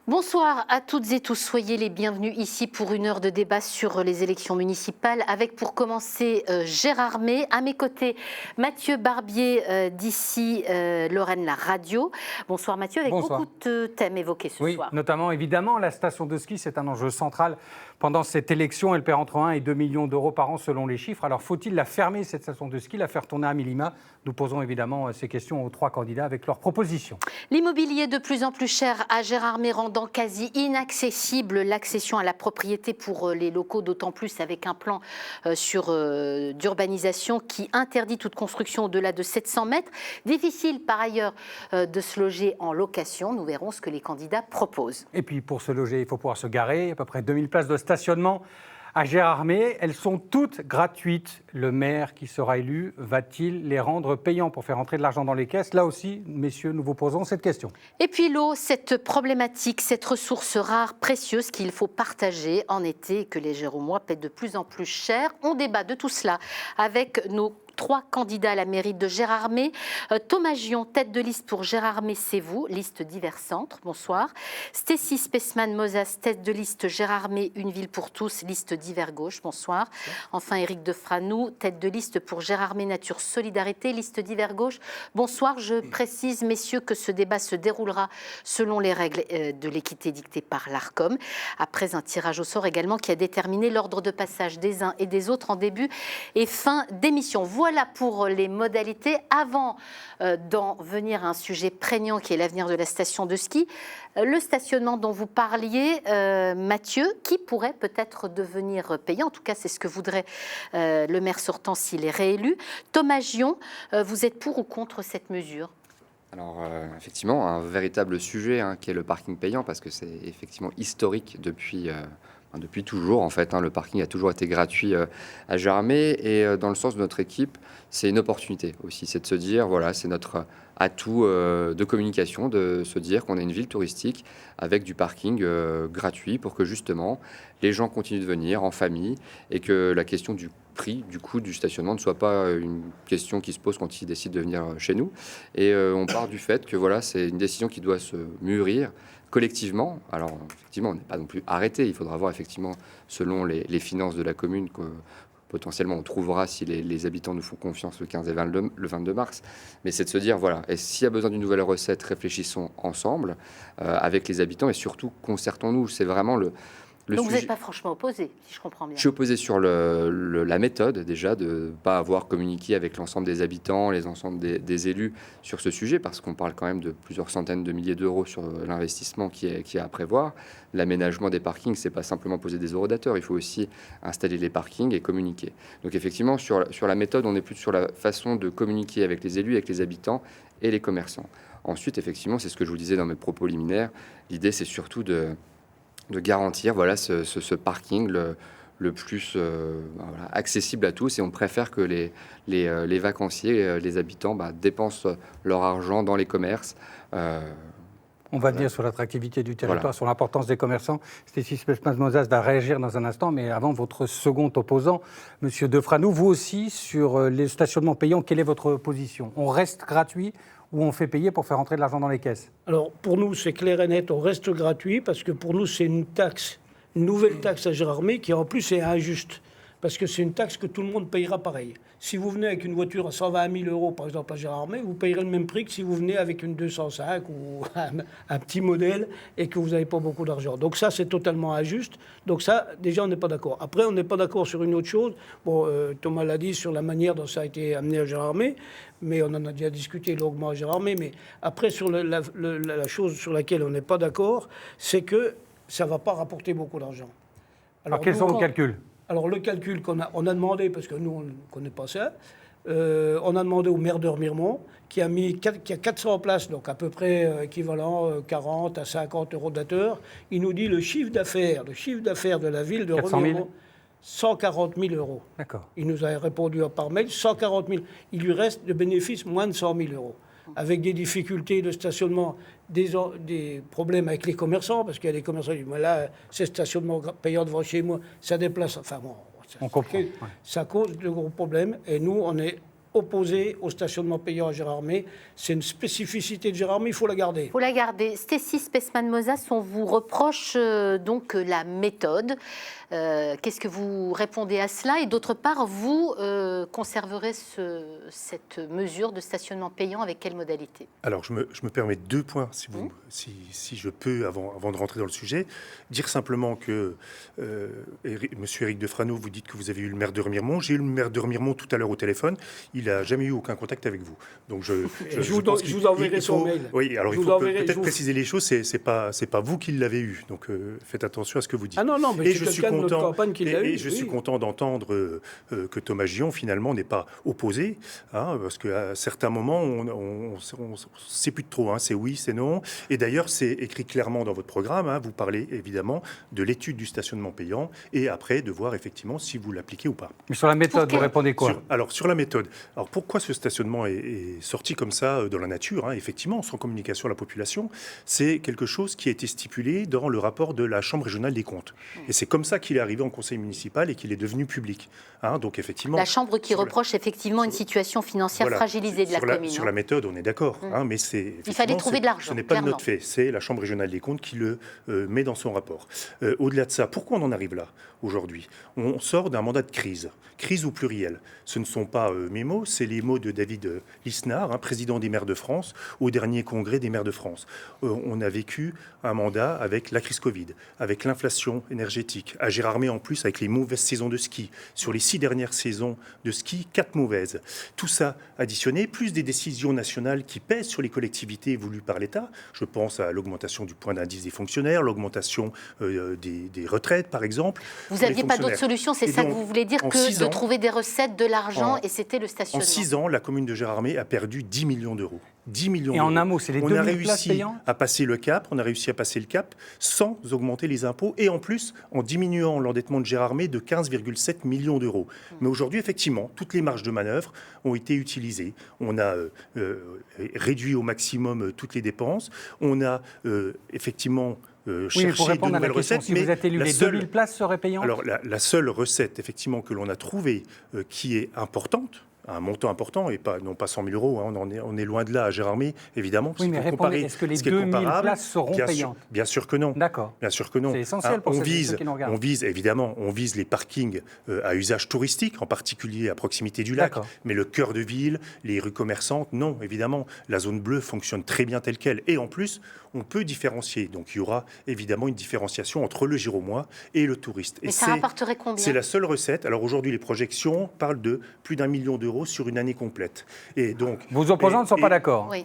Bonsoir à toutes et tous, soyez les bienvenus ici pour une heure de débat sur les élections municipales avec pour commencer Gérard May, à mes côtés Mathieu Barbier d'ici Lorraine la radio. Bonsoir Mathieu, avec Bonsoir. beaucoup de thèmes évoqués ce soir. Oui, notamment évidemment la station de ski, c'est un enjeu central pendant cette élection. Elle perd entre 1 et 2 millions d'euros par an selon les chiffres. Alors faut-il la fermer cette station de ski, la faire tourner à minima? Nous posons évidemment ces questions aux trois candidats avec leurs propositions. L'immobilier de plus en plus cher à Gérard May, rendant quasi inaccessible l'accession à la propriété pour les locaux, d'autant plus avec un plan d'urbanisation qui interdit toute construction au-delà de 700 mètres. Difficile par ailleurs de se loger en location. Nous verrons ce que les candidats proposent. Et puis pour se loger, il faut pouvoir se garer. À peu près 2000 places de stationnement à Gérard May. Elles sont toutes gratuites. Le maire qui sera élu va-t-il les rendre payants pour faire entrer de l'argent dans les caisses? Là aussi, messieurs, nous vous posons cette question. Et puis l'eau, cette problématique, cette ressource rare, précieuse qu'il faut partager en été et que les Géromois paient de plus en plus cher. On débat de tout cela avec nos trois candidats à la mairie de Gérard May. Thomas Gion, tête de liste pour Gérard May, c'est vous, liste divers centres, bonsoir. Stécie Spesman-Mozas, tête de liste Gérard May, une ville pour tous, liste divers gauche, bonsoir. Enfin, Éric Defranou, tête de liste pour Gérard May Nature Solidarité, liste divers gauche, bonsoir. Je précise, messieurs, que ce débat se déroulera selon les règles de l'équité dictées par l'ARCOM, après un tirage au sort également qui a déterminé l'ordre de passage des uns et des autres en début et fin d'émission. Voilà pour les modalités. Avant d'en venir à un sujet prégnant qui est l'avenir de la station de ski, le stationnement dont vous parliez, Mathieu, qui pourrait peut-être devenir payant. En tout cas, c'est ce que voudrait le maire sortant s'il est réélu. Thomas Gion, vous êtes pour ou contre cette mesure ? Alors effectivement, un véritable sujet qui est le parking payant, parce que c'est effectivement historique depuis toujours en fait. Le parking a toujours été gratuit à Gérard May, et dans le sens de notre équipe, c'est une opportunité aussi. C'est de se dire, voilà, c'est notre atout de communication, de se dire qu'on a une ville touristique avec du parking gratuit pour que justement les gens continuent de venir en famille et que la question du prix, du coût du stationnement ne soit pas une question qui se pose quand ils décident de venir chez nous. Et on part du fait que voilà, c'est une décision qui doit se mûrir collectivement. Alors effectivement, on n'est pas non plus arrêté. Il faudra voir effectivement selon les finances de la commune que potentiellement on trouvera si les habitants nous font confiance le 15 et le 22 mars. Mais c'est de se dire, voilà, et s'il y a besoin d'une nouvelle recette, réfléchissons ensemble avec les habitants et surtout concertons-nous. C'est vraiment le donc sujet. vous n'êtes pas franchement opposé, si je comprends bien. Je suis opposé sur la méthode, déjà, de ne pas avoir communiqué avec l'ensemble des habitants, les ensembles des élus sur ce sujet, parce qu'on parle quand même de plusieurs centaines de milliers d'euros sur l'investissement qui est à prévoir. L'aménagement des parkings, c'est pas simplement poser des eurodateurs, il faut aussi installer les parkings et communiquer. Donc effectivement, sur la méthode, on est plus sur la façon de communiquer avec les élus, avec les habitants et les commerçants. Ensuite, effectivement, c'est ce que je vous disais dans mes propos liminaires, l'idée c'est surtout de garantir ce parking le plus accessible à tous, et on préfère que les vacanciers, les habitants dépensent leur argent dans les commerces. On va venir sur l'attractivité du territoire, Voilà. sur l'importance des commerçants. Stécie Spesman-Mozas va réagir dans un instant, mais avant, votre second opposant, Monsieur Defranou, vous aussi, sur les stationnements payants, quelle est votre position? On reste gratuit ou on fait payer pour faire entrer de l'argent dans les caisses? Alors, pour nous, c'est clair et net, on reste gratuit, parce que pour nous, c'est une taxe, une nouvelle taxe à Gérard May, qui en plus est injuste, parce que c'est une taxe que tout le monde payera pareil. Si vous venez avec une voiture à 120 000 euros, par exemple, à Gérard May, vous payerez le même prix que si vous venez avec une 205 ou un petit modèle et que vous n'avez pas beaucoup d'argent. Donc ça, c'est totalement injuste. Donc ça, déjà, on n'est pas d'accord. Après, on n'est pas d'accord sur une autre chose. Bon, Thomas l'a dit sur la manière dont ça a été amené à Gérard May, mais on en a déjà discuté longuement à Gérard May. Mais après, sur la chose sur laquelle on n'est pas d'accord, c'est que ça ne va pas rapporter beaucoup d'argent. Alors quels sont vos calculs? Alors, le calcul qu'on a demandé, parce que nous, on ne connaît pas ça, on a demandé au maire de Remiremont, qui a 400 places, donc à peu près équivalent 40 à 50 euros d'acteur. Il nous dit le chiffre d'affaires de la ville de 400 000 Remiremont, 140 000 euros. D'accord. Il nous a répondu par mail, 140 000. Il lui reste de bénéfices moins de 100 000 euros. Avec des difficultés de stationnement, des problèmes avec les commerçants, parce qu'il y a des commerçants qui disent, là, c'est stationnement payant devant chez moi, ça déplace. Enfin bon, On comprend. ça cause de gros problèmes. Et nous, on est opposé au stationnement payant à Gérardmer. C'est une spécificité de Gérardmer, il faut la garder. Il faut la garder. Stécie Spessmann-Mosas, on vous reproche donc la méthode. Qu'est-ce que vous répondez à cela? Et d'autre part, vous conserverez cette mesure de stationnement payant avec quelle modalité? Alors, je me permets 2 points, si je peux, avant de rentrer dans le sujet. Dire simplement que, Monsieur Éric Defrano, vous dites que vous avez eu le maire de Remiremont. J'ai eu le maire de Remiremont tout à l'heure au téléphone. Il n'a jamais eu aucun contact avec vous. Donc, je vous enverrai son mail. Oui, alors il faut peut-être préciser les choses. C'est pas vous qui l'avez eu. Donc, faites attention à ce que vous dites. Ah non, mais c'est quelqu'un de notre campagne qui l'a eu. Et je suis content d'entendre que Thomas Gillon, finalement, n'est pas opposé. Parce qu'à certains moments, on ne sait plus de trop. C'est oui, c'est non. Et d'ailleurs, c'est écrit clairement dans votre programme. Vous parlez évidemment de l'étude du stationnement payant et après de voir effectivement si vous l'appliquez ou pas. Mais sur la méthode, vous répondez quoi? Sur la méthode. Alors pourquoi ce stationnement est sorti comme ça dans la nature, effectivement, sans communication à la population? C'est quelque chose qui a été stipulé dans le rapport de la Chambre régionale des comptes. Et c'est comme ça qu'il est arrivé en conseil municipal et qu'il est devenu public. Donc effectivement. La Chambre qui reproche effectivement une situation financière fragilisée de la commune. Sur la méthode, on est d'accord. Mais il fallait trouver de l'argent. Ce n'est pas de notre fait. C'est la Chambre régionale des comptes qui le met dans son rapport. Au-delà de ça, pourquoi on en arrive là aujourd'hui? On sort d'un mandat de crise. Crise au pluriel. Ce ne sont pas mes mots, c'est les mots de David Lisnard, président des maires de France, au dernier congrès des maires de France. On a vécu un mandat avec la crise Covid, avec l'inflation énergétique, à Gérardmer en plus avec les mauvaises saisons de ski. Sur les 6 dernières saisons de ski, 4 mauvaises. Tout ça additionné, plus des décisions nationales qui pèsent sur les collectivités voulues par l'État. Je pense à l'augmentation du point d'indice des fonctionnaires, l'augmentation des retraites, par exemple. Vous n'aviez pas d'autre solution, c'est ça que vous voulez dire, que de trouver des recettes, de l'argent, et c'était le stationnement. En 6 ans, la commune de Gérardmer a perdu 10 millions d'euros. 10 millions d'euros. Et en un mot, c'est les 2000 places payantes ? On a réussi à passer le cap sans augmenter les impôts et en plus en diminuant l'endettement de Gérardmer de 15,7 millions d'euros. Mais aujourd'hui, effectivement, toutes les marges de manœuvre ont été utilisées. On a réduit au maximum toutes les dépenses. On a effectivement chercher de nouvelles recettes. Si vous êtes élu, les 2000 places seraient payantes? Alors, la seule recette, effectivement, que l'on a trouvée, qui est importante, un montant important, et non pas 100 000 euros, on est loin de là à Gérardmer, évidemment. Oui, mais répondez, est-ce que les 2000 places seront payantes? Bien sûr que non. D'accord. Bien sûr que non. C'est essentiel pour ceux qui nous regardent. On vise les parkings à usage touristique, en particulier à proximité du lac, mais le cœur de ville, les rues commerçantes, non, évidemment. La zone bleue fonctionne très bien telle qu'elle. Et en plus, on peut différencier. Donc, il y aura évidemment une différenciation entre le Giromois et le touriste. Mais ça rapporterait combien? C'est la seule recette. Alors, aujourd'hui, les projections parlent de plus d'1 million d'euros sur une année complète. Et donc, vos opposants ne sont pas d'accord. Oui.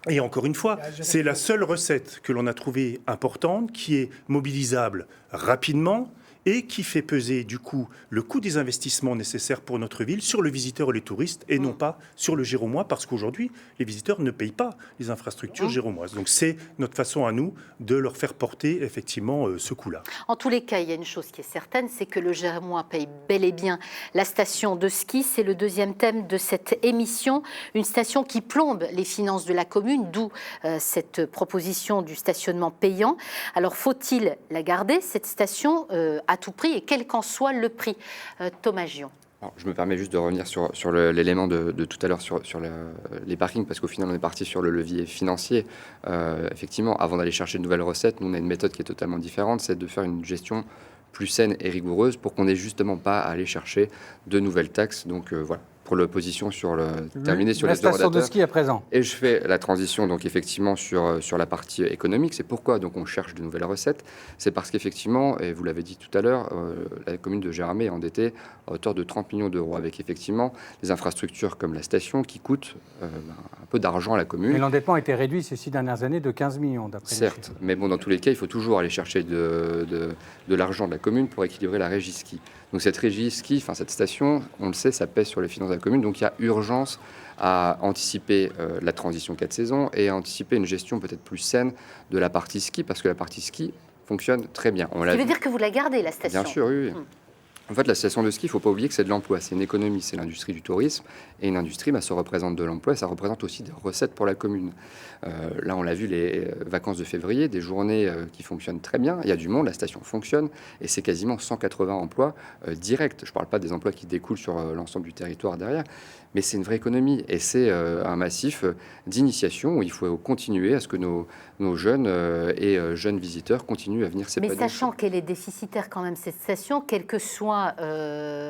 Et encore une fois, c'est la seule recette que l'on a trouvée importante, qui est mobilisable rapidement et qui fait peser du coup le coût des investissements nécessaires pour notre ville sur le visiteur et les touristes et non pas sur le Giromois, parce qu'aujourd'hui, les visiteurs ne payent pas les infrastructures giromoises. Donc c'est notre façon à nous de leur faire porter effectivement ce coût-là. En tous les cas, il y a une chose qui est certaine, c'est que le Giromois paye bel et bien la station de ski. C'est le deuxième thème de cette émission, une station qui plombe les finances de la commune, d'où cette proposition du stationnement payant. Alors faut-il la garder, cette station, à tout prix, et quel qu'en soit le prix? Thomas Gillon. Alors, je me permets juste de revenir sur l'élément de tout à l'heure sur les parkings, parce qu'au final, on est parti sur le levier financier. Effectivement, avant d'aller chercher de nouvelles recettes, nous, on a une méthode qui est totalement différente, c'est de faire une gestion plus saine et rigoureuse pour qu'on n'ait justement pas à aller chercher de nouvelles taxes. Donc voilà, pour l'opposition terminer sur les station de ski à présent. Et je fais la transition donc effectivement sur la partie économique. C'est pourquoi donc on cherche de nouvelles recettes. C'est parce qu'effectivement, et vous l'avez dit tout à l'heure, la commune de Gérardmer est endettée à hauteur de 30 millions d'euros, avec effectivement des infrastructures comme la station qui coûtent un peu d'argent à la commune. Mais l'endettement a été réduit ces 6 dernières années de 15 millions d'après. Certes, mais bon, dans tous les cas, il faut toujours aller chercher de l'argent de la commune pour équilibrer la régie ski. Donc cette régie ski, cette station, on le sait, ça pèse sur les finances de la commune. Donc il y a urgence à anticiper la transition 4 saisons et à anticiper une gestion peut-être plus saine de la partie ski, parce que la partie ski fonctionne très bien. Ça veut dire que vous la gardez, la station? Bien sûr, oui. En fait, la station de ski, il ne faut pas oublier que c'est de l'emploi, c'est une économie, c'est l'industrie du tourisme. Et une industrie, ça représente de l'emploi et ça représente aussi des recettes pour la commune. Là, on l'a vu, les vacances de février, des journées qui fonctionnent très bien. Il y a du monde, la station fonctionne et c'est quasiment 180 emplois directs. Je ne parle pas des emplois qui découlent sur l'ensemble du territoire derrière, mais c'est une vraie économie et c'est un massif d'initiation où il faut continuer à ce que nos jeunes et jeunes visiteurs continuent à venir s'épanouir. Mais sachant qu'elle est déficitaire quand même, cette station, quel que soit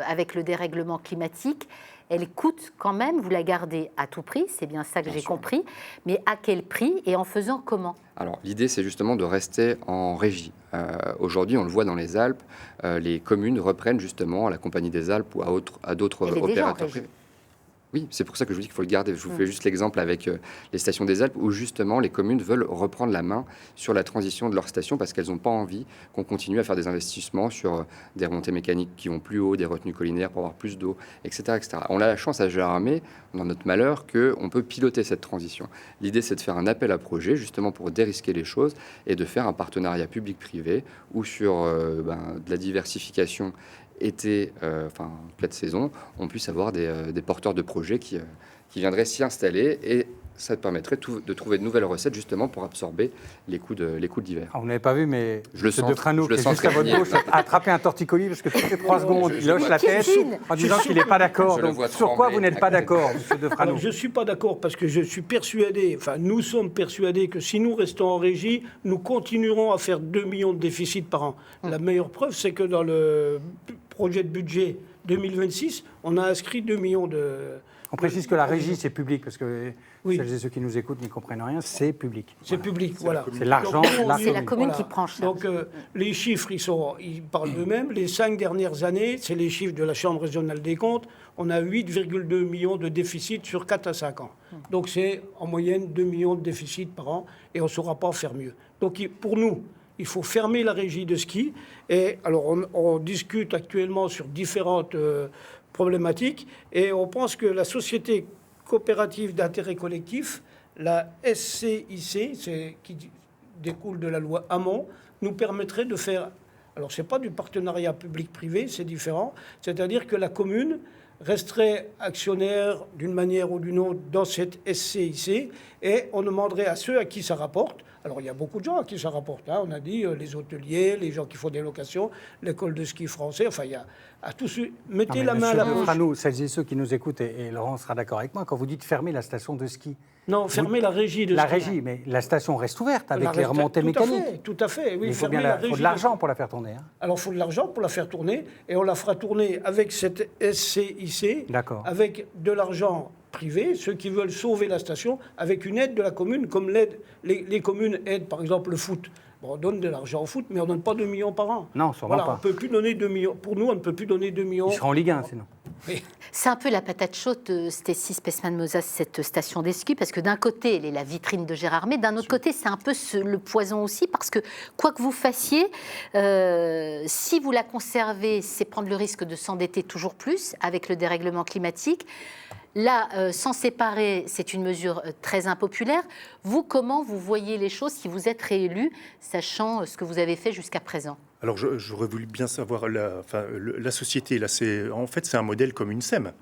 avec le dérèglement climatique, elle coûte quand même, vous la gardez à tout prix, c'est bien ça que j'ai compris, mais à quel prix et en faisant comment? Alors l'idée c'est justement de rester en régie. Aujourd'hui on le voit dans les Alpes, les communes reprennent justement à la Compagnie des Alpes ou à d'autres opérateurs privés. Oui, c'est pour ça que je vous dis qu'il faut le garder. Je vous fais juste l'exemple avec les stations des Alpes où justement les communes veulent reprendre la main sur la transition de leurs stations parce qu'elles n'ont pas envie qu'on continue à faire des investissements sur des remontées mécaniques qui vont plus haut, des retenues collinaires pour avoir plus d'eau, etc., etc. On a la chance à Gérardmer, dans notre malheur, qu'on peut piloter cette transition. L'idée, c'est de faire un appel à projet justement pour dérisquer les choses et de faire un partenariat public-privé ou sur de la diversification été, enfin pleine saison, on puisse avoir des porteurs de projets qui viendraient s'y installer et ça permettrait de trouver de nouvelles recettes justement pour absorber les coûts d'hiver. Vous n'avez pas vu, mais je ce Defrano qui est juste à votre gauche a attrapé un torticolis parce que toutes les 3 secondes, il hoche la tête en disant qu'il n'est pas d'accord. Donc, sur quoi vous n'êtes pas d'accord, monsieur Defrano? Je ne suis pas d'accord parce que je suis persuadé, enfin nous sommes persuadés que si nous restons en régie, nous continuerons à faire 2 millions de déficits par an. La meilleure preuve, c'est que dans le projet de budget 2026, on a inscrit 2 millions de... On précise que la régie, c'est public, parce que celles et ceux qui nous écoutent n'y comprennent rien, c'est public. C'est public, voilà. C'est l'argent, c'est la commune qui prend en charge. Donc les chiffres, ils parlent d'eux-mêmes. Les 5 dernières années, c'est les chiffres de la Chambre régionale des comptes, on a 8,2 millions de déficit sur 4 à 5 ans. Donc c'est en moyenne 2 millions de déficits par an, et on ne saura pas faire mieux. Donc pour nous, il faut fermer la régie de ski. Et alors, on discute actuellement sur différentes problématiques. Et on pense que la société coopérative d'intérêt collectif, la SCIC, qui découle de la loi Hamon, nous permettrait de faire... Alors, ce n'est pas du partenariat public-privé, c'est différent. C'est-à-dire que la commune resterait actionnaire d'une manière ou d'une autre dans cette SCIC et on demanderait à ceux à qui ça rapporte. Alors, il y a beaucoup de gens à qui ça rapporte. Hein. On a dit les hôteliers, les gens qui font des locations, l'école de ski français. Enfin, il y a à tous ceux... Mettez la main à la poche. Celles et ceux qui nous écoutent, et Laurent sera d'accord avec moi, quand vous dites fermer la station de ski. Non, fermer la régie de ski. La régie, mais la station reste ouverte avec les remontées mécaniques. Tout à fait, oui. Il faut de l'argent pour la faire tourner. Hein. Alors, il faut de l'argent pour la faire tourner, et on la fera tourner avec cette SCIC, avec de l'argent privé, ceux qui veulent sauver la station, avec une aide de la commune, comme les communes aident, par exemple, le foot. Bon, on donne de l'argent au foot, mais on ne donne pas 2 millions par an. Non, sûrement pas. On peut plus donner 2 millions. Pour nous, on ne peut plus donner 2 millions. Il sera en Ligue 1, sinon. Oui. C'est un peu la patate chaude de Stécie Spessman-Mozas, cette station des skis, parce que d'un côté, elle est la vitrine de Gérardmer, d'un autre côté, c'est un peu le poison aussi, parce que quoi que vous fassiez, si vous la conservez, c'est prendre le risque de s'endetter toujours plus avec le dérèglement climatique. Là, s'en séparer, c'est une mesure très impopulaire. Vous, comment vous voyez les choses si vous êtes réélu, sachant ce que vous avez fait jusqu'à présent? Alors, j'aurais voulu bien savoir, la société, là, en fait, c'est un modèle comme une SEM.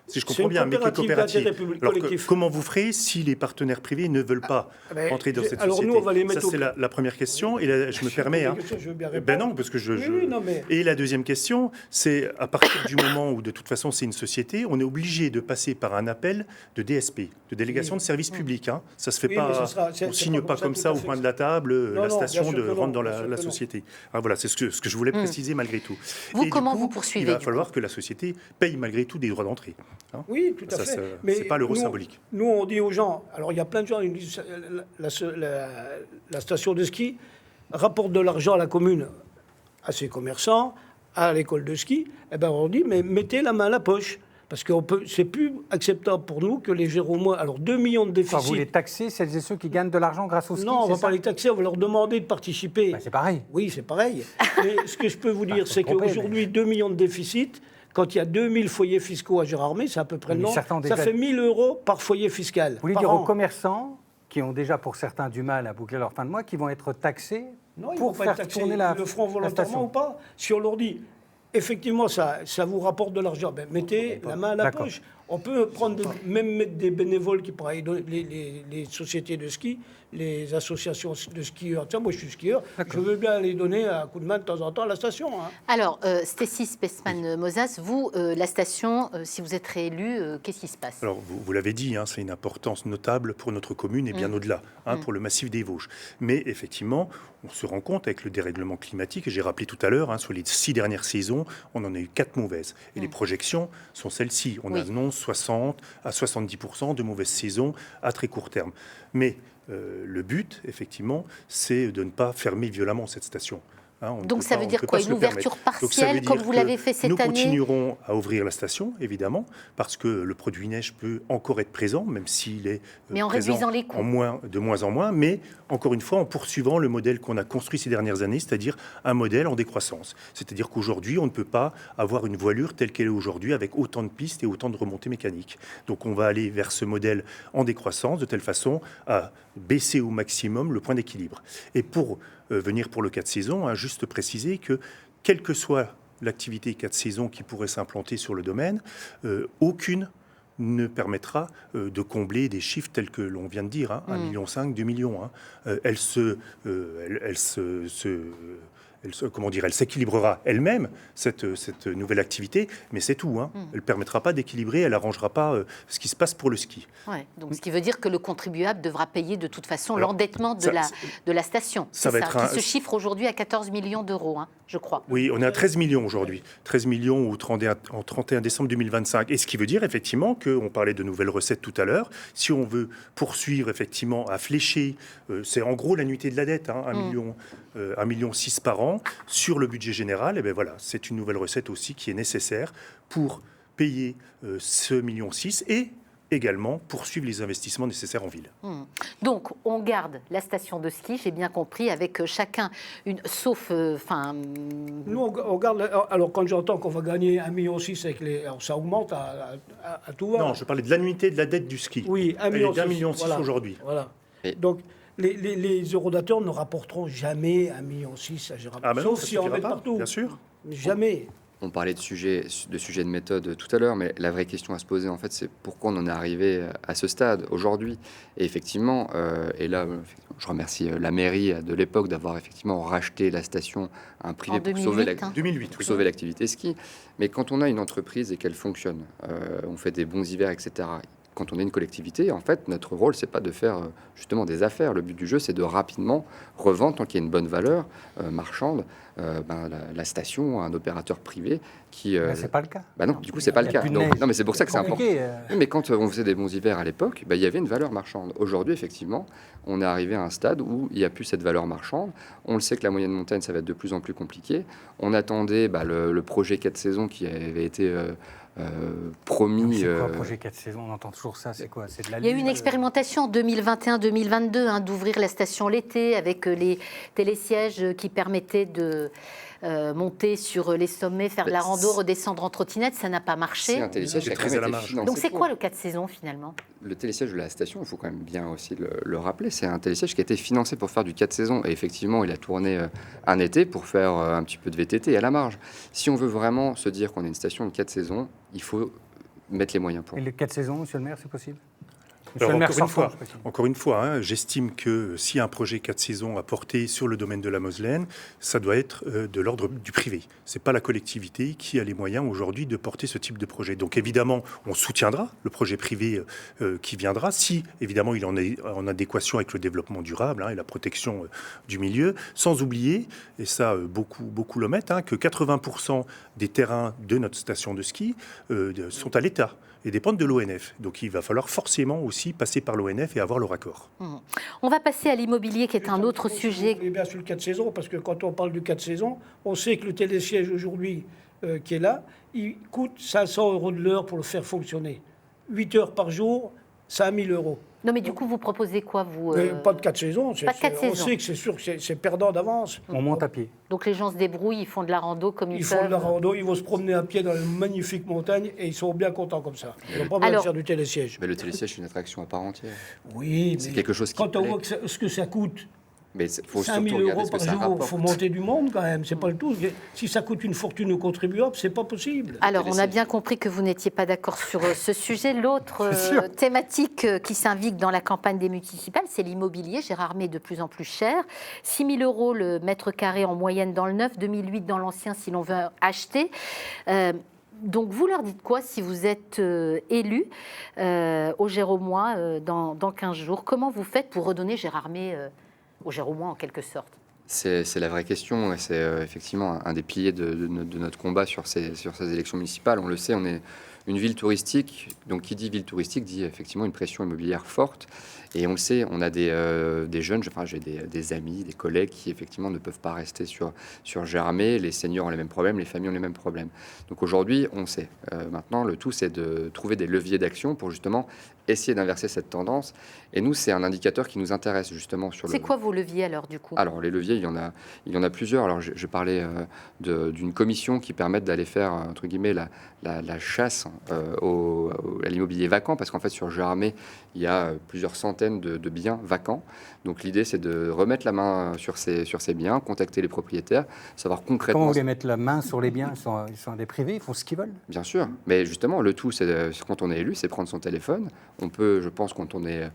Si je comprends bien, mais qui est coopérative. Alors, comment vous ferez si les partenaires privés ne veulent pas entrer dans cette société? Alors nous, on va les mettre. Ça, c'est la première question. Et là, je me permets. Ben non, parce que Et la deuxième question, c'est à partir du moment où, de toute façon, c'est une société, on est obligé de passer par un appel de DSP, de délégation de service public. Hein. Ça se fait pas. On ne signe pas comme ça au coin de la table. La station rentre dans la société. Voilà, c'est ce que je voulais préciser malgré tout. Vous, comment vous poursuivez? Il va falloir que la société paye malgré tout des droits d'entrée. Hein, oui, tout à fait. Mais c'est pas l'euro symbolique. Nous, on dit aux gens, alors il y a plein de gens qui disent la station de ski rapporte de l'argent à la commune, à ses commerçants, à l'école de ski. Eh ben, on dit, mais mettez la main à la poche. Parce que c'est plus acceptable pour nous que les Géromois... Alors, 2 millions de déficits... Vous les taxez, celles et ceux qui gagnent de l'argent grâce au ski? Non, on ne va pas les taxer, on va leur demander de participer. C'est pareil. Oui, c'est pareil. Mais ce que je peux vous dire, c'est qu'aujourd'hui, 2 millions de déficits... Quand il y a 2000 foyers fiscaux à Gérardmer, c'est à peu près le nom. Ça fait 1 000 € par foyer fiscal. Vous voulez dire aux commerçants, qui ont déjà pour certains du mal à boucler leur fin de mois, qui vont être taxés pour faire tourner la station? Ils le feront volontairement ou pas. Si on leur dit, effectivement, ça vous rapporte de l'argent. Ben, mettez la main à la D'accord. poche. On peut prendre même mettre des bénévoles qui pourraient aider les sociétés de ski, les associations de skieurs. Tiens, moi, je suis skieur. Je veux bien aller donner un coup de main de temps en temps à la station. Hein. Alors, Stécie Spessman-Mozas, vous, la station, si vous êtes réélu, qu'est-ce qui se passe? Alors, vous l'avez dit, hein, c'est une importance notable pour notre commune et bien au-delà, pour le massif des Vosges. Mais effectivement, on se rend compte avec le dérèglement climatique, et j'ai rappelé tout à l'heure, sur les 6 dernières saisons, on en a eu 4 mauvaises. Et les projections sont celles-ci. On annonce 60 à 70% de mauvaises saisons à très court terme. Mais le but, effectivement, c'est de ne pas fermer violemment cette station. Donc ça veut dire quoi? Une ouverture partielle, comme vous l'avez fait cette année? Nous continuerons à ouvrir la station, évidemment, parce que le produit neige peut encore être présent, même s'il est mais en présent réduisant les coûts. de moins en moins, mais encore une fois, en poursuivant le modèle qu'on a construit ces dernières années, c'est-à-dire un modèle en décroissance. C'est-à-dire qu'aujourd'hui, on ne peut pas avoir une voilure telle qu'elle est aujourd'hui, avec autant de pistes et autant de remontées mécaniques. Donc on va aller vers ce modèle en décroissance, de telle façon à baisser au maximum le point d'équilibre. Et pour venir pour le 4 saisons, juste préciser que, quelle que soit l'activité 4 saisons qui pourrait s'implanter sur le domaine, aucune ne permettra de combler des chiffres tels que l'on vient de dire, 1,5 million, 2 millions. Elle s'équilibrera elle-même, cette nouvelle activité, mais c'est tout. Elle ne permettra pas d'équilibrer, elle n'arrangera pas ce qui se passe pour le ski. Ouais, donc ce qui veut dire que le contribuable devra payer de toute façon l'endettement de la station. Ça va être qui se chiffre aujourd'hui à 14 millions d'euros, je crois. Oui, on est à 13 millions aujourd'hui. 13 millions au 31 décembre 2025. Et ce qui veut dire effectivement qu'on parlait de nouvelles recettes tout à l'heure. Si on veut poursuivre effectivement à flécher, c'est en gros l'annuité de la dette, 1,6 million par an sur le budget général, et bien voilà, c'est une nouvelle recette aussi qui est nécessaire pour payer ce 1,6 million et également poursuivre les investissements nécessaires en ville. Donc, on garde la station de ski, j'ai bien compris, avec chacun sauf... Nous, on garde... Alors, quand j'entends qu'on va gagner 1,6 million avec les... Alors, ça augmente à tout va. Non, je parlais de l'annuité de la dette du ski. Oui, 1,6 million. Elle est d'1,6 million aujourd'hui. Voilà. Donc, les eurodateurs ne rapporteront jamais 1,6 million à Gérard. Sauf si on met partout. Bien sûr. Jamais. On parlait de sujets de méthode tout à l'heure, mais la vraie question à se poser, en fait, c'est pourquoi on en est arrivé à ce stade aujourd'hui. Et effectivement, et là, je remercie la mairie de l'époque d'avoir effectivement racheté la station à un privé pour sauver l'activité ski. Mais quand on a une entreprise et qu'elle fonctionne, on fait des bons hivers, etc. Quand on est une collectivité, en fait, notre rôle, c'est pas de faire justement des affaires. Le but du jeu, c'est de rapidement revendre, tant qu'il y a une bonne valeur marchande, la station à un opérateur privé qui... c'est pas le cas. Non, du coup, c'est pas le cas. Donc, non, mais c'est pour ça que c'est important. Mais quand on faisait des bons hivers à l'époque, il y avait une valeur marchande. Aujourd'hui, effectivement, on est arrivé à un stade où il n'y a plus cette valeur marchande. On le sait que la moyenne montagne, ça va être de plus en plus compliqué. On attendait le projet 4 saisons qui avait été... promis. C'est quoi, projet 4 saisons? On entend toujours ça. C'est quoi? C'est de la Il y a eu une expérimentation en 2021-2022 d'ouvrir la station l'été avec les télésièges qui permettaient de monter sur les sommets, faire de la rando, redescendre en trottinette. Ça n'a pas marché. C'est un télésiège qui a très à la marge. Donc c'est quoi le 4 saisons finalement? Le télésiège de la station, il faut quand même bien aussi le rappeler, c'est un télésiège qui a été financé pour faire du 4 saisons. Et effectivement, il a tourné un été pour faire un petit peu de VTT à la marge. Si on veut vraiment se dire qu'on est une station de 4 saisons, il faut mettre les moyens pour. Et les 4 saisons, monsieur le maire, c'est possible? Alors, encore une fois, j'estime que si un projet 4 saisons à porter sur le domaine de la Moselaine, ça doit être de l'ordre du privé. Ce n'est pas la collectivité qui a les moyens aujourd'hui de porter ce type de projet. Donc évidemment, on soutiendra le projet privé qui viendra, si évidemment il en est en adéquation avec le développement durable et la protection du milieu, sans oublier, et ça beaucoup l'omettent, que 80% des terrains de notre station de ski sont à l'État et dépendent de l'ONF. Donc il va falloir forcément aussi passer par l'ONF et avoir le raccord. On va passer à l'immobilier qui est un autre sujet. Et bien sur le 4 saisons, parce que quand on parle du 4 saisons, on sait que le télésiège aujourd'hui qui est là, il coûte 500 € de l'heure pour le faire fonctionner. 8 heures par jour, 5 000 €. Non, mais du coup, vous proposez quoi, vous Pas de 4 saisons. Pas de 4 saisons. On sait que c'est sûr que c'est perdant d'avance. On monte à pied. Donc les gens se débrouillent, ils font de la rando comme ils peuvent. Ils font de la rando, ils vont se promener à pied dans les magnifiques montagnes et ils sont bien contents comme ça. Ils n'ont pas besoin de faire du télésiège. Mais le télésiège, c'est une attraction à part entière. Oui, c'est mais quelque chose qui quand on voit ce que ça coûte Mais il faut 5 000 surtout regarder euros ce que par ça jour, il rapporte. faut monter du monde quand même, c'est pas le tout. Si ça coûte une fortune aux contribuables, c'est pas possible. Alors, on a bien compris que vous n'étiez pas d'accord sur ce sujet. L'autre thématique qui s'invite dans la campagne des municipales, c'est l'immobilier. Gérard May est de plus en plus cher. 6 000 euros le mètre carré en moyenne dans le neuf, 2008 dans l'ancien si l'on veut acheter. Donc, vous leur dites quoi si vous êtes élu au Géromois dans 15 jours? Comment vous faites pour redonner Gérard May au Géromois en quelque sorte? C'est la vraie question et c'est effectivement un des piliers de notre combat sur ces élections municipales. On le sait, on est une ville touristique. Donc, qui dit ville touristique dit effectivement une pression immobilière forte. Et on le sait, on a des jeunes, j'ai des amis, des collègues qui effectivement ne peuvent pas rester sur Gérard May. Les seniors ont les mêmes problèmes, les familles ont les mêmes problèmes. Donc aujourd'hui, on sait. Maintenant, le tout, c'est de trouver des leviers d'action pour justement essayer d'inverser cette tendance. Et nous, c'est un indicateur qui nous intéresse justement sur C'est quoi vos leviers alors du coup? Alors les leviers, il y en a plusieurs. Alors je parlais d'une commission qui permet d'aller faire entre guillemets la chasse à l'immobilier vacant, parce qu'en fait sur Gérard May, il y a plusieurs centaines de biens vacants. Donc l'idée, c'est de remettre la main sur ces biens, contacter les propriétaires, savoir concrètement. Comment vous voulez mettre la main sur les biens? Ils sont des privés, ils font ce qu'ils veulent. Bien sûr, mais justement, le tout, c'est quand on est élu, c'est prendre son téléphone. On peut, je pense, quand on est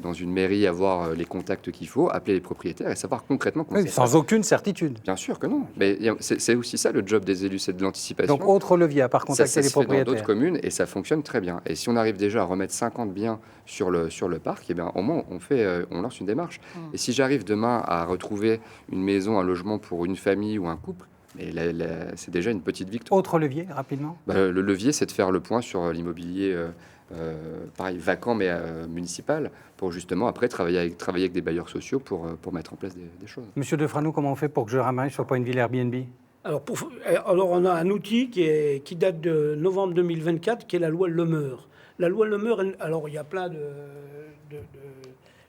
dans une mairie, avoir les contacts qu'il faut, appeler les propriétaires et savoir concrètement comment Oui, ça se sans passe. aucune certitude. Bien sûr que non, mais c'est aussi ça le job des élus, c'est de l'anticipation. Donc, autre levier, à part Ça contacter les se fait dans propriétaires. d'autres communes et ça fonctionne très bien. Et si on arrive déjà à remettre 50 biens sur le parc, eh bien, au moins on lance une démarche. Et si j'arrive demain à retrouver une maison, un logement pour une famille ou un couple, mais c'est déjà une petite victoire. Autre levier, rapidement. Le levier, c'est de faire le point sur l'immobilier, pareil, vacant mais municipal, pour justement après travailler avec des bailleurs sociaux pour mettre en place des choses. Monsieur Defrano, comment on fait pour que Gérard May ne soit pas une ville Airbnb? Alors, on a un outil qui date de novembre 2024, qui est la loi Lemeur. La loi Lemeur, alors il y a plein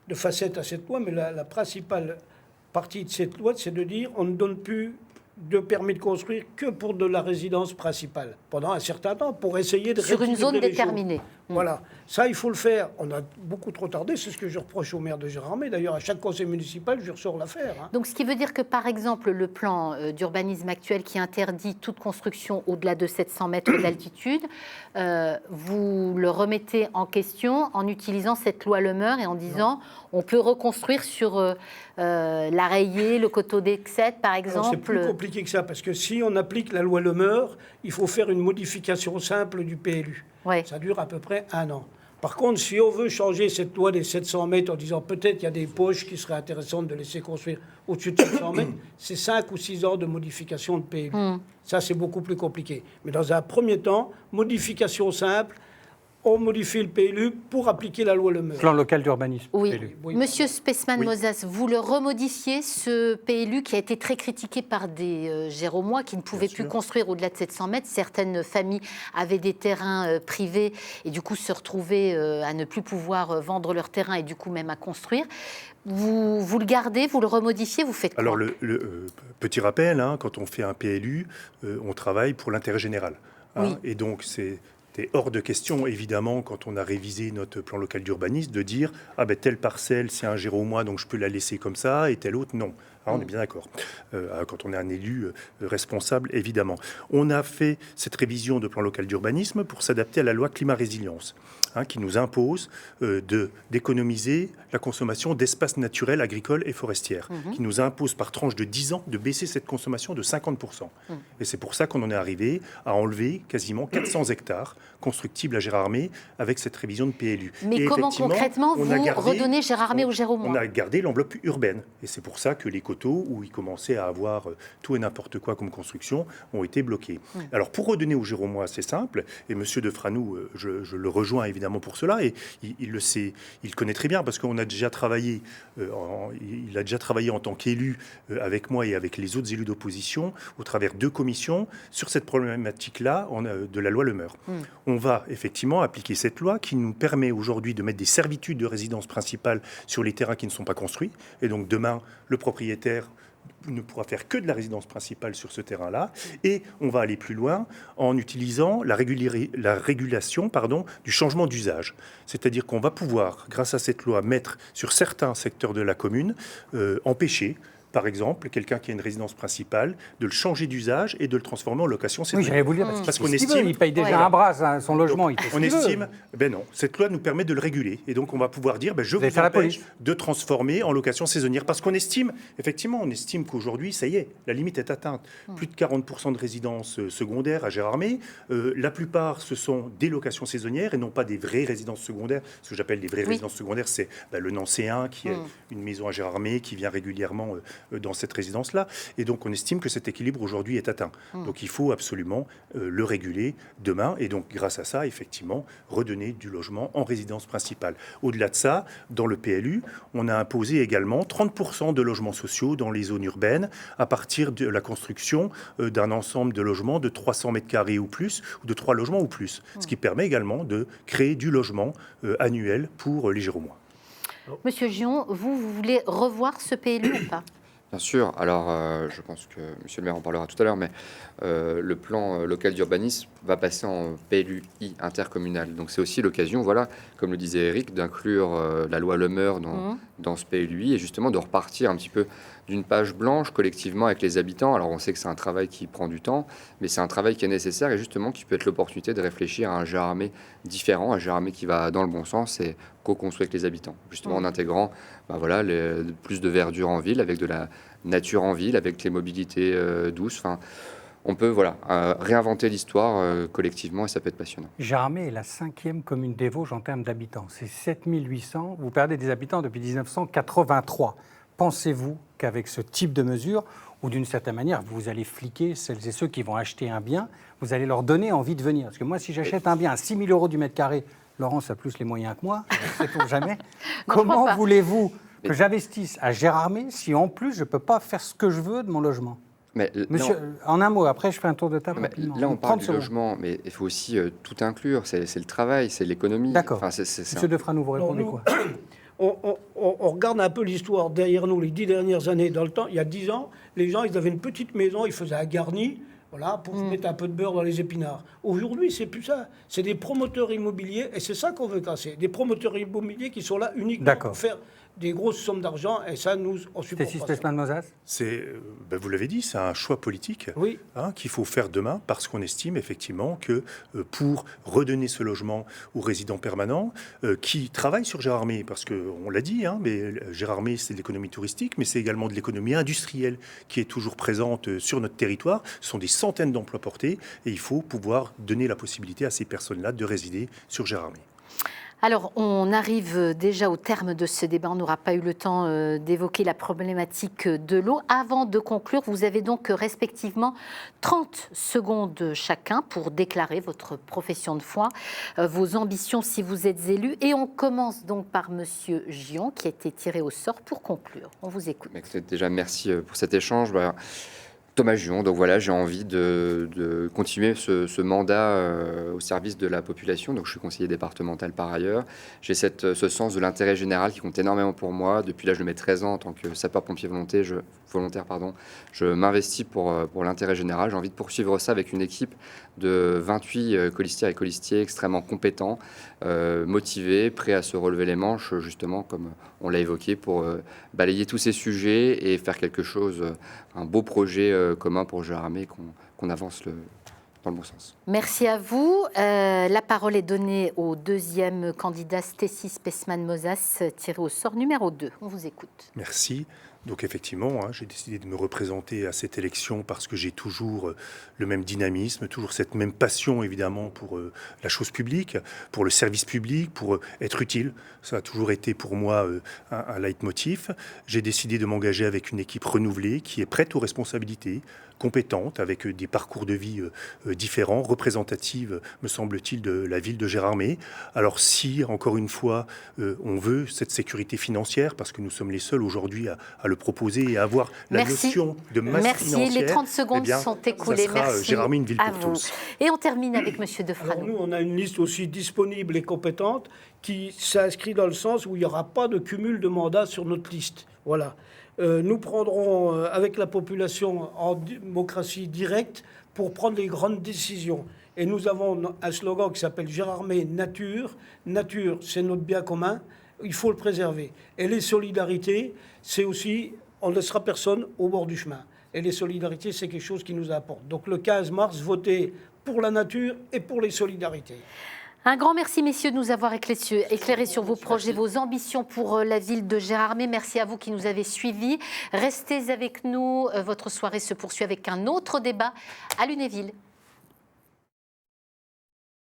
de facettes à cette loi, mais la principale partie de cette loi, c'est de dire on ne donne plus de permis de construire que pour de la résidence principale, pendant un certain temps, pour essayer de Sur une rééquilibrer zone les choses. déterminée. Voilà, ça il faut le faire. On a beaucoup trop tardé, c'est ce que je reproche au maire de Gérard May. D'ailleurs, à chaque conseil municipal, je ressors l'affaire. Hein. Donc, ce qui veut dire que, par exemple, le plan d'urbanisme actuel qui interdit toute construction au-delà de 700 mètres d'altitude, vous le remettez en question en utilisant cette loi Lemeur et en disant on peut reconstruire sur la Rayée, le coteau d'Excède, par exemple. C'est plus compliqué que ça, parce que si on applique la loi Lemeur, il faut faire une modification simple du PLU. Ouais. Ça dure à peu près 1 an. Par contre, si on veut changer cette loi des 700 mètres en disant peut-être qu'il y a des poches qui seraient intéressantes de laisser construire au-dessus de 700 mètres, c'est 5 ou 6 ans de modification de PLU. Ça, c'est beaucoup plus compliqué. Mais dans un premier temps, modification simple, on modifie le PLU pour appliquer la loi Lemeur. Plan local d'urbanisme. Oui. PLU. Oui. Monsieur Spesman-Mozas, Oui. vous le remodifiez, ce PLU qui a été très critiqué par des Géromois qui ne pouvaient plus sûr. construire au-delà de 700 mètres. Certaines familles avaient des terrains privés et du coup se retrouvaient à ne plus pouvoir vendre leur terrain et du coup même à construire. Vous le gardez, vous le remodifiez, vous faites quoi? Alors, petit rappel, hein, quand on fait un PLU, on travaille pour l'intérêt général. Hein, Oui. Et donc, c'était hors de question, évidemment, quand on a révisé notre plan local d'urbanisme, de dire « Ah ben, telle parcelle, c'est un Géromois, donc je peux la laisser comme ça, et telle autre, non ». On est bien d'accord. Quand on est un élu responsable, évidemment. On a fait cette révision de plan local d'urbanisme pour s'adapter à la loi climat-résilience, hein, qui nous impose d'économiser la consommation d'espaces naturels, agricoles et forestières, qui nous impose par tranche de 10 ans de baisser cette consommation de 50%. Et c'est pour ça qu'on en est arrivé à enlever quasiment 400 hectares constructibles à Gérard May avec cette révision de PLU. Mais Et comment effectivement, concrètement on vous a gardé- redonnez Gérard May aux On Géromois? a gardé l'enveloppe urbaine. Et c'est pour ça que les coteaux, où ils commençaient à avoir tout et n'importe quoi comme construction, ont été bloqués. Alors, pour redonner aux Géromois, c'est simple. Et M. Defrano, je le rejoins évidemment pour cela. Et il le sait, il connaît très bien parce qu'on a déjà travaillé, il a déjà travaillé en tant qu'élu avec moi et avec les autres élus d'opposition au travers de commissions sur cette problématique-là de la loi Lemeur. On va effectivement appliquer cette loi qui nous permet aujourd'hui de mettre des servitudes de résidence principale sur les terrains qui ne sont pas construits. Et donc demain, le propriétaire ne pourra faire que de la résidence principale sur ce terrain-là. Et on va aller plus loin en utilisant la régulation du changement d'usage. C'est-à-dire qu'on va pouvoir, grâce à cette loi, mettre sur certains secteurs de la commune, empêcher, par exemple, quelqu'un qui a une résidence principale, de le changer d'usage et de le transformer en location Oui, saisonnière. j'allais vous le dire, Parce qu'on estime, estime... il paye déjà un bras, son logement, il fait ce On qu'il veut. estime, ben non, cette loi nous permet de le réguler. Et donc, on va pouvoir dire, je vous allez faire la empêche police. de transformer en location saisonnière. Parce qu'on estime, effectivement, on estime qu'aujourd'hui, ça y est, la limite est atteinte. Plus de 40% de résidences secondaires à Gérardmer. La plupart, ce sont des locations saisonnières et non pas des vraies résidences secondaires. Ce que j'appelle les vraies résidences secondaires, c'est le Nancéen, qui est une maison à Gérardmer, qui vient régulièrement dans cette résidence-là. Et donc, on estime que cet équilibre aujourd'hui est atteint. Donc, il faut absolument le réguler demain. Et donc, grâce à ça, effectivement, redonner du logement en résidence principale. Au-delà de ça, dans le PLU, on a imposé également 30% de logements sociaux dans les zones urbaines à partir de la construction d'un ensemble de logements de 300 mètres carrés ou plus, ou de 3 logements ou plus. Ce qui permet également de créer du logement annuel pour les Géromois. Monsieur Gion, vous voulez revoir ce PLU ou pas? Bien sûr. Alors, je pense que Monsieur le maire en parlera tout à l'heure, mais le plan local d'urbanisme va passer en PLUi intercommunal. Donc, c'est aussi l'occasion, voilà, comme le disait Eric, d'inclure la loi Lemeur dans ce PLUi et justement de repartir un petit peu d'une page blanche collectivement avec les habitants. Alors, on sait que c'est un travail qui prend du temps, mais c'est un travail qui est nécessaire et justement qui peut être l'opportunité de réfléchir à un Gérardmer différent, un Gérardmer qui va dans le bon sens et co-construire avec les habitants. Justement, en intégrant plus de verdure en ville, avec de la nature en ville, avec les mobilités douces. Enfin, on peut réinventer l'histoire collectivement et ça peut être passionnant. Gérardmer est la 5e commune des Vosges en termes d'habitants. C'est 7800. Vous perdez des habitants depuis 1983. Pensez-vous qu'avec ce type de mesures, ou d'une certaine manière, vous allez fliquer celles et ceux qui vont acheter un bien, vous allez leur donner envie de venir? Parce que moi, si j'achète un bien à 6 000 € du mètre carré, Laurence a plus les moyens que moi, sait-on jamais. Comment voulez-vous que j'investisse à Gérardmer si en plus je ne peux pas faire ce que je veux de mon logement? Mais Monsieur, en un mot, après je fais un tour de table rapidement. Là, on parle du 30 secondes. logement, mais il faut aussi tout inclure. C'est le travail, c'est l'économie. D'accord. Enfin, Monsieur Defrano, vous répondez quoi? On regarde un peu l'histoire derrière nous, les 10 dernières années. Dans le temps, il y a 10 ans, les gens, ils avaient une petite maison, ils faisaient un garni, voilà, pour mettre un peu de beurre dans les épinards. Aujourd'hui, c'est plus ça. C'est des promoteurs immobiliers, et c'est ça qu'on veut casser. Des promoteurs immobiliers qui sont là uniquement pour faire des grosses sommes d'argent, et ça, nous, on supporte pas ça. Vous l'avez dit, c'est un choix politique qu'il faut faire demain, parce qu'on estime effectivement que pour redonner ce logement aux résidents permanents qui travaillent sur Gérardmer, parce qu'on l'a dit, mais Gérardmer, c'est de l'économie touristique, mais c'est également de l'économie industrielle qui est toujours présente sur notre territoire. Ce sont des centaines d'emplois portés, et il faut pouvoir donner la possibilité à ces personnes-là de résider sur Gérardmer. Alors, on arrive déjà au terme de ce débat. On n'aura pas eu le temps d'évoquer la problématique de l'eau. Avant de conclure, vous avez donc respectivement 30 secondes chacun pour déclarer votre profession de foi, vos ambitions si vous êtes élu. Et on commence donc par Monsieur Gion, qui a été tiré au sort pour conclure. On vous écoute. Déjà, merci pour cet échange. Thomas Gion, donc voilà, j'ai envie de continuer ce mandat au service de la population. Donc je suis conseiller départemental par ailleurs. J'ai ce sens de l'intérêt général qui compte énormément pour moi. Depuis l'âge de mes 13 ans, en tant que sapeur-pompier volontaire, je m'investis pour l'intérêt général. J'ai envie de poursuivre ça avec une équipe de 28 colistières et colistiers extrêmement compétents, motivés, prêts à se relever les manches, justement, comme on l'a évoqué, pour balayer tous ces sujets et faire quelque chose, un beau projet commun pour Gérardmer, qu'on avance dans le bon sens. Merci à vous. La parole est donnée au deuxième candidat, Stécie Spesman-Mozas, tiré au sort numéro 2. On vous écoute. Merci. Donc effectivement, j'ai décidé de me représenter à cette élection parce que j'ai toujours le même dynamisme, toujours cette même passion évidemment pour la chose publique, pour le service public, pour être utile. Ça a toujours été pour moi un leitmotiv. J'ai décidé de m'engager avec une équipe renouvelée qui est prête aux responsabilités, compétente, avec des parcours de vie différents, représentatives, me semble-t-il, de la ville de Gérardmer. Alors si, encore une fois, on veut cette sécurité financière, parce que nous sommes les seuls aujourd'hui à le proposer et à avoir la notion de masse financière. Merci, les 30 secondes sont écoulées. Ça sera Merci Gérardmer, une ville à pour vous. tous. Et on termine avec Monsieur Defrano. Alors nous, on a une liste aussi disponible et compétente qui s'inscrit dans le sens où il n'y aura pas de cumul de mandats sur notre liste. Voilà. nous prendrons avec la population en démocratie directe pour prendre les grandes décisions. Et nous avons un slogan qui s'appelle Gérardmer Nature. Nature, c'est notre bien commun, il faut le préserver. Et les solidarités, c'est aussi, on ne laissera personne au bord du chemin. Et les solidarités, c'est quelque chose qui nous apporte. Donc le 15 mars, votez pour la nature et pour les solidarités. Un grand merci, messieurs, de nous avoir éclairé sur vos projets, vos ambitions pour la ville de Gérardmer. Merci à vous qui nous avez suivis. Restez avec nous. Votre soirée se poursuit avec un autre débat à Lunéville.